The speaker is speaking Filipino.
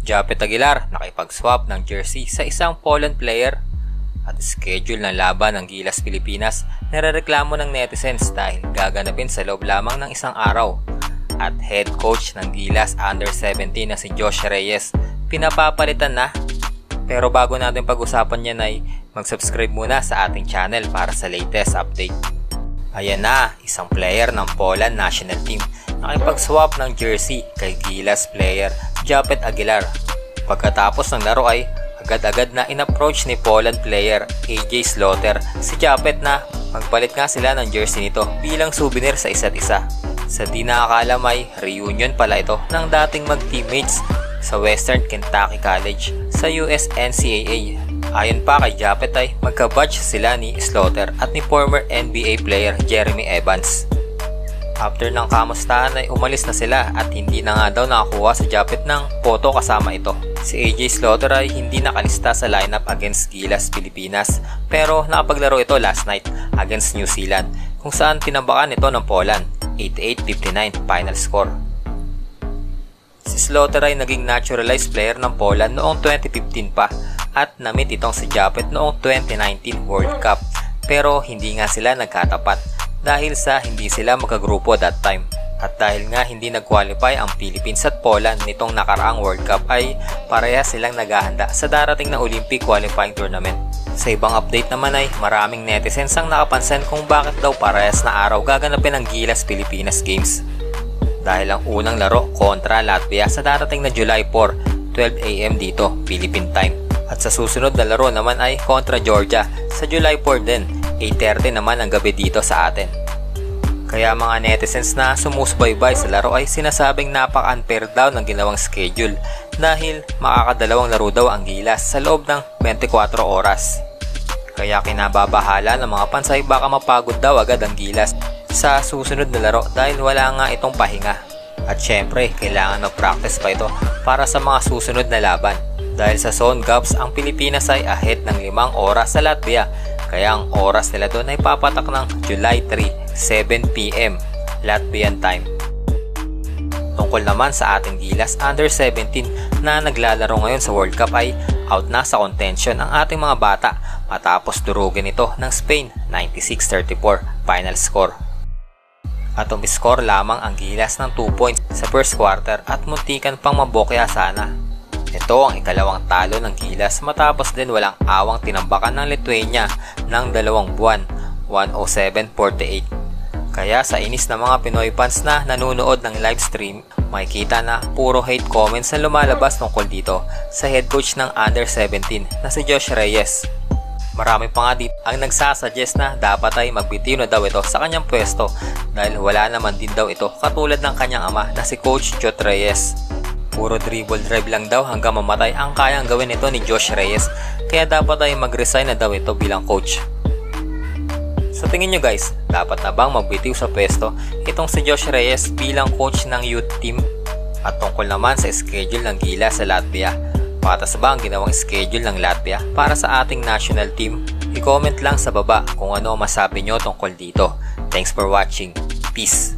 Japet Aguilar nakipag-swap ng jersey sa isang Poland player at schedule ng laban ng Gilas Pilipinas nirereklamo ng netizens dahil gaganapin sa loob lamang ng isang araw. At head coach ng Gilas Under 17 na si Josh Reyes pinapapalitan na. Pero bago natin pag-usapan yan ay mag-subscribe muna sa ating channel para sa latest update. Ayan na, isang player ng Poland national team nakipag-swap ng jersey kay Gilas player Japet Aguilar. Pagkatapos ng laro ay agad-agad na in-approach ni Poland player AJ Slaughter si Japet na magpalit nga sila ng jersey nito bilang souvenir sa isa't isa. Sa di nakakaalam ay reunion pala ito ng dating mag-teammates sa Western Kentucky College sa USNCAA. Ayon pa kay Japet ay magka-batch sila ni Slaughter at ni former NBA player Jeremy Evans. After ng kamustahan ay umalis na sila at hindi na nga daw nakakuha sa Japet ng photo kasama ito. Si AJ Slaughter ay hindi nakalista sa lineup against Gilas Pilipinas pero nakapaglaro ito last night against New Zealand kung saan tinambakan ito ng Poland 88-59 final score. Si Slaughter ay naging naturalized player ng Poland noong 2015 pa at na-meet itong si Japet noong 2019 World Cup pero hindi nga sila nagkatapat dahil sa hindi sila magkagrupo that time. At dahil nga hindi nag-qualify ang Philippines at Poland nitong nakaraang World Cup ay parehas silang naghahanda sa darating na Olympic qualifying tournament. Sa ibang update naman ay maraming netizens ang nakapansin kung bakit daw parehas na araw gaganapin ang Gilas Pilipinas Games. Dahil ang unang laro kontra Latvia sa darating na July 4, 12 AM dito, Philippine time. At sa susunod na laro naman ay kontra Georgia sa July 4 din, 8:30 naman ang gabi dito sa atin. Kaya mga netizens na sumusubaybay sa laro ay sinasabing napaka-unfair daw ng ginawang schedule dahil makakadalawang laro daw ang Gilas sa loob ng 24 oras. Kaya kinababahala ng mga pansay baka mapagod daw agad ang Gilas sa susunod na laro dahil wala nga itong pahinga. At syempre, kailangan mag-practice pa ito para sa mga susunod na laban. Dahil sa zone gaps, ang Pilipinas ay ahead ng 5 oras sa Latvia. Kaya ang oras nila doon ay papatak ng July 3, 7 PM Latvian time. Tungkol naman sa ating Gilas Under 17 na naglalaro ngayon sa World Cup ay out na sa contention ang ating mga bata matapos durugin ito ng Spain 96-34 final score. At umiscore lamang ang Gilas ng 2 points sa first quarter at muntikan pang mabokya sana. Ito ang ikalawang talo ng Gilas matapos din walang awang tinambakan ng Lithuania ng 2 buwan 107-48. Kaya sa inis ng mga Pinoy fans na nanonood ng live stream, makikita na puro hate comments na lumalabas tungkol dito sa head coach ng Under 17 na si Josh Reyes. Marami pa nga dito ang nagsasuggest na dapat ay magbitiw na daw ito sa kanyang pwesto dahil wala naman din daw ito katulad ng kanyang ama na si Coach Jot Reyes. Puro dribble drive lang daw hanggang mamatay ang kayang gawin ito ni Josh Reyes kaya dapat ay mag-resign na daw ito bilang coach. Sa tingin nyo guys, dapat na bang magbitiw sa pwesto itong si Josh Reyes bilang coach ng youth team? At tungkol naman sa schedule ng Gilas sa Latvia, patas ba ang ginawang schedule ng Latvia para sa ating national team? I-comment lang sa baba kung ano masabi nyo tungkol dito. Thanks for watching. Peace!